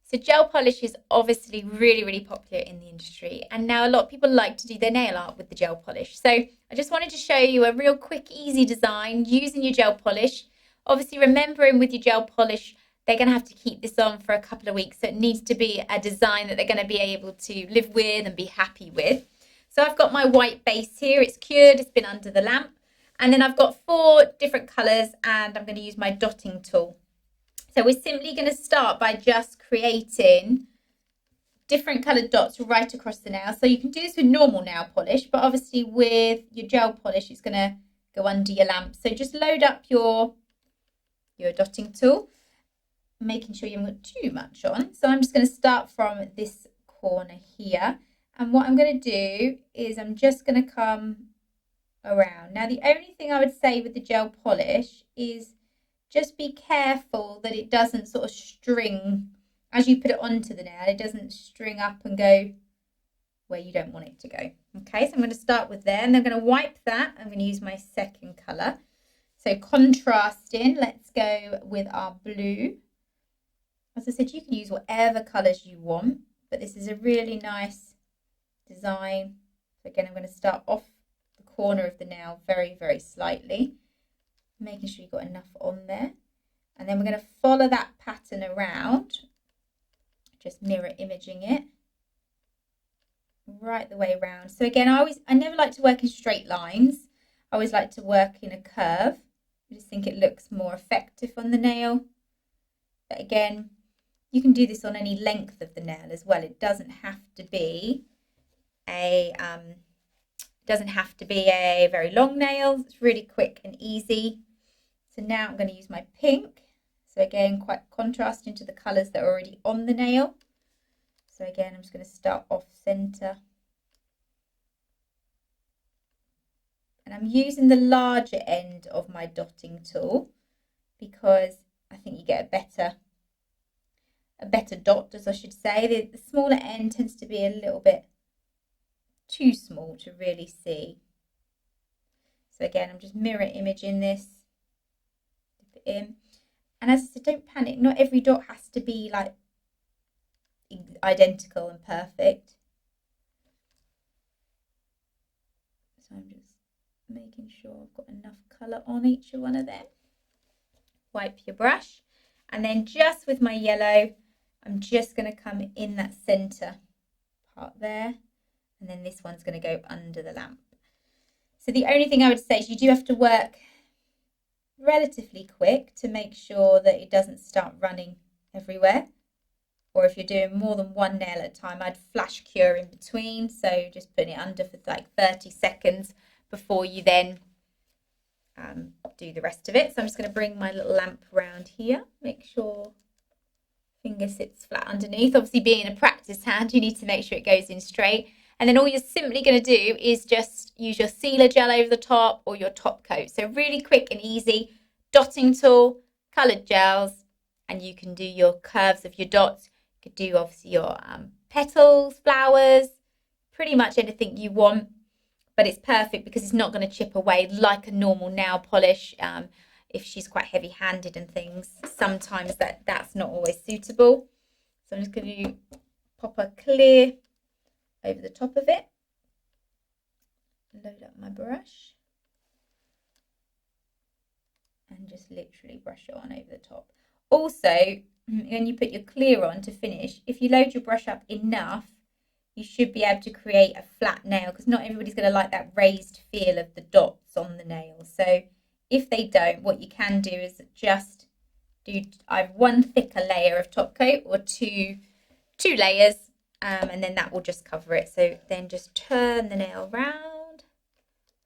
So gel polish is obviously really, really popular in the industry. And now a lot of people like to do their nail art with the gel polish. So I just wanted to show you a real quick, easy design using your gel polish. Obviously, remembering with your gel polish, they're going to have to keep this on for a couple of weeks. So it needs to be a design that they're going to be able to live with and be happy with. So I've got my white base here. It's cured. It's been under the lamp. And then I've got 4 different colours and I'm going to use my dotting tool. So we're simply going to start by just creating different coloured dots right across the nail. So you can do this with normal nail polish, but obviously with your gel polish, it's going to go under your lamp. So just load up your dotting tool, making sure you haven't got too much on. So I'm just going to start from this corner here. And what I'm going to do is I'm just going to come around. Now, the only thing I would say with the gel polish is just be careful that it doesn't sort of string as you put it onto the nail. It doesn't string up and go where you don't want it to go. Okay, so I'm going to start with there and I'm going to wipe that. I'm going to use my second colour. So contrasting, let's go with our blue. As I said, you can use whatever colours you want, but this is a really nice design. So again, I'm going to start off the corner of the nail very, very slightly, making sure you've got enough on there. And then we're going to follow that pattern around, just mirror imaging it right the way around. So again, I never like to work in straight lines. I always like to work in a curve. I just think it looks more effective on the nail. But again, you can do this on any length of the nail as well. It doesn't have to be a very long nail. It's really quick and easy. So now I'm going to use my pink. So again, quite contrasting to the colours that are already on the nail. So again, I'm just going to start off centre. And I'm using the larger end of my dotting tool because I think you get a better dot, as I should say. The smaller end tends to be a little bit too small to really see. So again, I'm just mirror imaging this, dip it in. And as I said, don't panic. Not every dot has to be like identical and perfect. So I'm just making sure I've got enough colour on each one of them. Wipe your brush. And then just with my yellow, I'm just going to come in that centre part there. And then this one's going to go under the lamp. So the only thing I would say is you do have to work relatively quick to make sure that it doesn't start running everywhere. Or if you're doing more than one nail at a time, I'd flash cure in between. So just putting it under for like 30 seconds before you then do the rest of it. So I'm just going to bring my little lamp around here. Make sure finger sits flat underneath. Obviously, being a practice hand, you need to make sure it goes in straight. And then all you're simply going to do is just use your sealer gel over the top or your top coat. So really quick and easy. Dotting tool, coloured gels, and you can do your curves of your dots. You could do obviously your petals, flowers, pretty much anything you want. But it's perfect because it's not going to chip away like a normal nail polish. If she's quite heavy-handed and things, sometimes that's not always suitable. So I'm just going to pop a clear over the top of it. Load up my brush. And just literally brush it on over the top. Also, when you put your clear on to finish, if you load your brush up enough, you should be able to create a flat nail because not everybody's going to like that raised feel of the dots on the nail. So if they don't, what you can do is just do either one thicker layer of top coat or two layers, and then that will just cover it. So then just turn the nail round,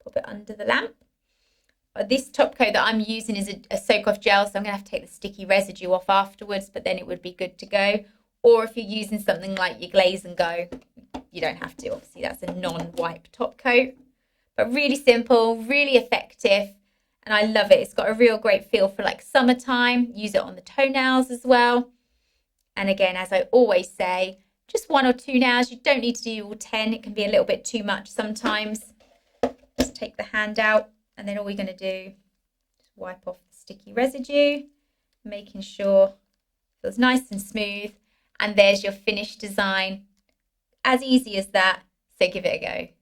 pop it under the lamp. This top coat that I'm using is a soak-off gel, so I'm going to have to take the sticky residue off afterwards, but then it would be good to go. Or if you're using something like your Glaze and Go, you don't have to. Obviously, that's a non-wipe top coat. But really simple, really effective, and I love it. It's got a real great feel for like summertime. Use it on the toenails as well. And again, as I always say, just 1 or 2 nails. You don't need to do all 10. It can be a little bit too much sometimes. Just take the hand out. And then all we're going to do is wipe off the sticky residue, making sure it feels nice and smooth. and there's your finished design. As easy as that, so give it a go.